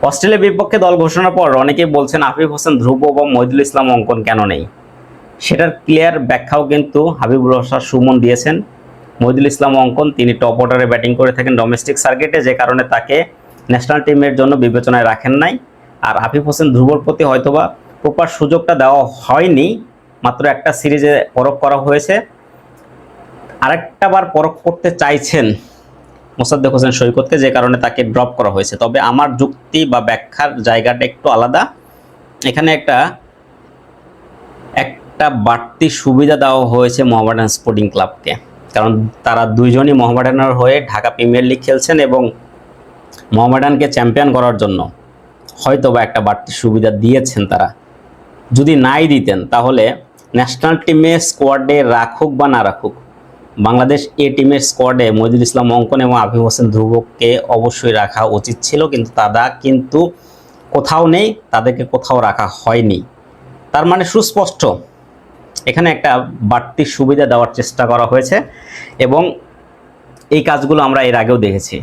অস্ট্রেলিয়ার বিপক্ষে দল ঘোষণার পর অনেকেই বলছেন আফিফ হোসেন ধ্রুব বা মহিদুল ইসলাম অঙ্কন কেন নেই। সেটার ক্লিয়ার ব্যাখ্যাও কিন্তু হাবিবুর রহমান সুমন দিয়েছেন। মহিদুল ইসলাম অঙ্কন তিনি টপ অর্ডারে ব্যাটিং করে থাকেন ডোমেস্টিক সার্কিটে, যে কারণে তাকে ন্যাশনাল টিমের জন্য বিবেচনায় রাখেন নাই। আর আফিফ হোসেন ধ্রুবর প্রতি হয়তোবা প্রপার সুযোগটা দেওয়া হয়নি, মাত্র একটা সিরিজে পরখ করা হয়েছে। আরেকটা বার পরখ করতে চাইছেন মোসাদ্দেক হোসেন সৈকতকে, যে কারণে তাকে ড্রপ করা হয়েছে। তবে আমার যুক্তি বা ব্যাখ্যার জায়গাটা একটু আলাদা। এখানে একটা বাড়তি সুবিধা দেওয়া হয়েছে মোহামেডান স্পোর্টিং ক্লাবকে, কারণ তারা দুইজনই মোহামেডানের হয়ে ঢাকা প্রিমিয়ার লিগ খেলছেন এবং মোহামেডানকে চ্যাম্পিয়ন করার জন্য হয়তো বা একটা বাড়তি সুবিধা দিয়েছেন তারা। যদি নাই দিতেন তাহলে ন্যাশনাল টিমে স্কোয়াডে রাখুক বা না রাখুক, বাংলাদেশ এ টিমের স্কোয়াডে মহিদুল ইসলাম অঙ্কন এবং আফিফ হোসেন ধ্রুবকে অবশ্যই রাখা উচিত ছিল, কিন্তু তারা কিন্তু কোথাও নেই, তাদেরকে কোথাও রাখা হয়নি। তার মানে সুস্পষ্ট এখানে একটা বাড়তি সুবিধা দেওয়ার চেষ্টা করা হয়েছে এবং এই কাজগুলো আমরা এর আগেও দেখেছি।